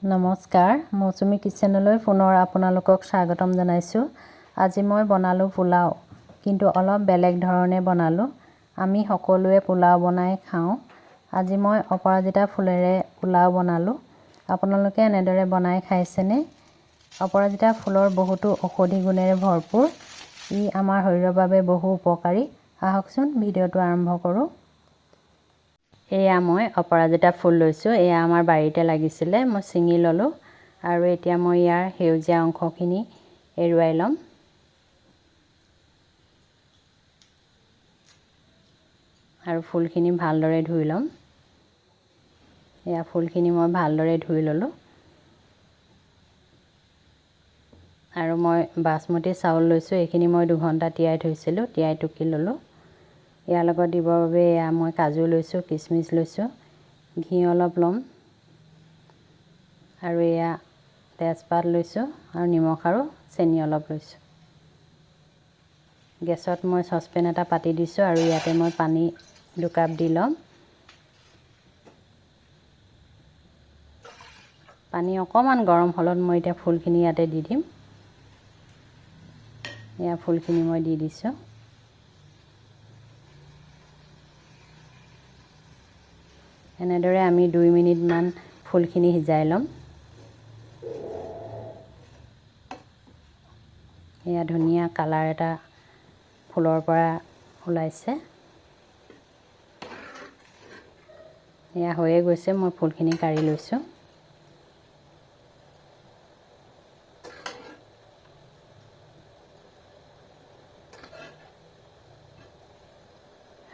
নমস্কাৰ, মৌচুমী কিচেনলৈ পুনৰ আপোনালোকক স্বাগতম জনাইছোঁ। আজি মই বনালোঁ পোলাও, কিন্তু অলপ বেলেগ ধৰণে বনালোঁ। আমি সকলোৱে পোলাও বনাই খাওঁ। আজি মই অপৰাজিতা ফুলেৰে পোলাও বনালোঁ। আপোনালোকে এনেদৰে বনাই খাইছেনে? অপৰাজিতা ফুলৰ বহুতো ঔষধি গুণেৰে ভৰপূৰ। ই আমাৰ শৰীৰৰ বাবে বহু উপকাৰী। আহকচোন ভিডিঅ'টো আৰম্ভ কৰোঁ। এয়া মই অপৰাজিতা ফুল লৈছোঁ। এয়া আমাৰ বাৰীতে লাগিছিলে, মই ছিঙি ল'লোঁ আৰু এতিয়া মই ইয়াৰ সেউজীয়া অংশখিনি এৰুৱাই ল'ম। আৰু ফুলখিনি ভালদৰে ধুই ল'ম। এয়া ফুলখিনি মই ভালদৰে ধুই ল'লোঁ। আৰু মই বাসমতী চাউল লৈছোঁ। এইখিনি মই 2 ঘণ্টা তিয়াই থৈছিলোঁ, তিয়াই টুকি ল'লোঁ। ইয়াৰ লগত দিবৰ বাবে এয়া মই কাজু লৈছোঁ, কিচমিচ লৈছোঁ, ঘি অলপ ল'ম আৰু এয়া তেজপাত লৈছোঁ আৰু নিমখ আৰু চেনি অলপ লৈছোঁ। গেছত মই চচপেন এটা পাতি দিছোঁ আৰু ইয়াতে মই পানী 2 কাপ দি ল'ম। পানী অকণমান গৰম হ'লত মই এতিয়া ফুলখিনি ইয়াতে দি দিম। এয়া ফুলখিনি মই দি দিছোঁ। এনেদৰে আমি 2 মিনিটমান ফুলখিনি সিজাই ল'ম। এয়া ধুনীয়া কালাৰ এটা ফুলৰ পৰা ওলাইছে। এয়া হৈয়ে গৈছে, মই ফুলখিনি কাঢ়ি লৈছোঁ।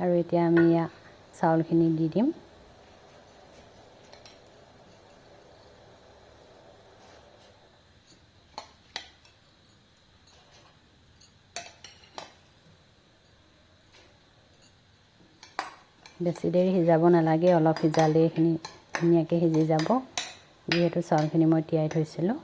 আৰু এতিয়া আমি এয়া চাউলখিনি দি দিম। বেছি দেৰি সিজাব নালাগে, অলপ সিজালেই এইখিনি ধুনীয়াকৈ সিজি যাব, যিহেতু চাউলখিনি মই তিয়াই থৈছিলোঁ।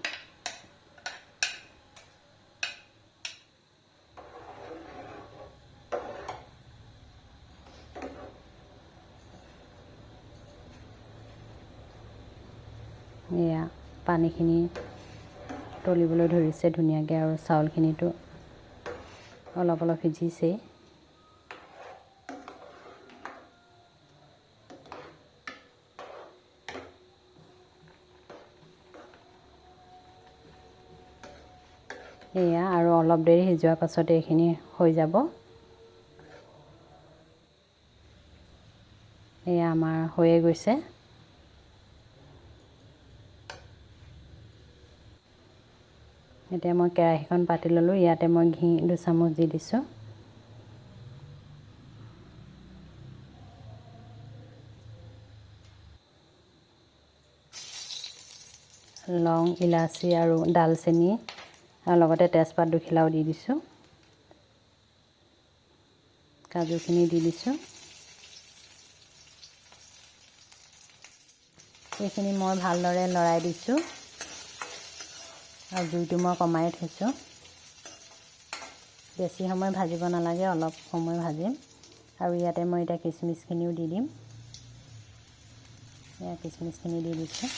এয়া পানীখিনি তলিবলৈ ধৰিছে ধুনীয়াকৈ আৰু চাউলখিনিতো অলপ অলপ সিজিছেই। এয়া আৰু অলপ দেৰি সিজোৱাৰ পাছতে এইখিনি হৈ যাব। এয়া আমাৰ হৈয়ে গৈছে। এতিয়া মই কেৰাহীখন পাতি ল'লোঁ। ইয়াতে মই ঘি 2 চামুচ দি দিছোঁ। লং, ইলাচি আৰু ডালচেনি আৰু লগতে তেজপাত 2 খিলাও দি দিছোঁ। কাজুখিনি দি দিছোঁ। এইখিনি মই ভালদৰে লৰাই দিছোঁ আৰু জুইটো মই কমাই থৈছোঁ। বেছি সময় ভাজিব নালাগে, অলপ সময় ভাজিম। আৰু ইয়াতে মই এতিয়া কিচমিচখিনিও দি দিম। এয়া কিচমিচখিনি দি দিছোঁ।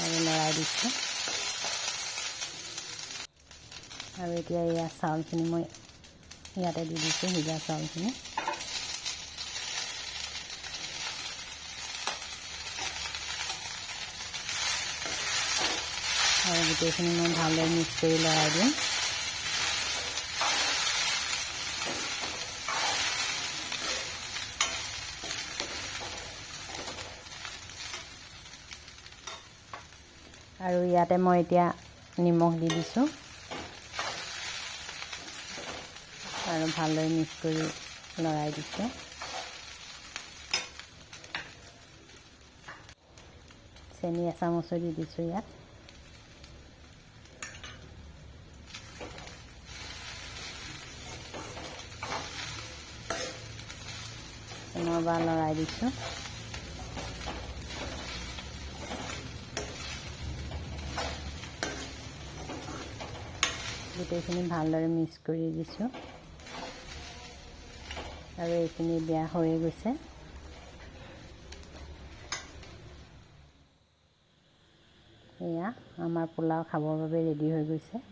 আৰু লৰাই দিছোঁ। আৰু এতিয়া এয়া চাউলখিনি মই ইয়াতে দি দিছোঁ, সিজা চাউলখিনি। আৰু গোটেইখিনি মই ভালদৰে মিক্স কৰি লৰাই দিম। আৰু ইয়াতে মই এতিয়া নিমখ দি দিছোঁ আৰু ভালদৰে মিক্স কৰি লৰাই দিছোঁ। চেনি এচামুচো দি দিছোঁ ইয়াত। পুনৰবাৰ লৰাই দিছোঁ। গোটেইখিনি ভালদৰে মিক্স কৰি দিছোঁ আৰু এইখিনি দিয়া হৈ গৈছে। এয়া আমাৰ পোলাও খাবৰ বাবে ৰেডি হৈ গৈছে।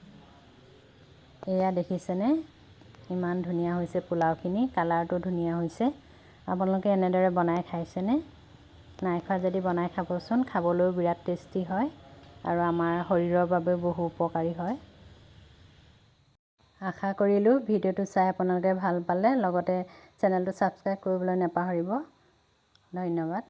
এয়া দেখিছেনে ইমান ধুনীয়া হৈছে পোলাওখিনি, কালাৰটো ধুনীয়া হৈছে। আপোনালোকে এনেদৰে বনাই খাইছেনে? নাই খোৱা যদি বনাই খাবচোন, খাবলৈও বিৰাট টেষ্টি হয় আৰু আমাৰ শৰীৰৰ বাবে বহু উপকাৰী হয়। আশা কৰিলোঁ ভিডিঅ'টো চাই আপোনালোকে ভাল পালে, লগতে চেনেলটো ছাবস্ক্ৰাইব কৰিবলৈ নাপাহৰিব। ধন্যবাদ।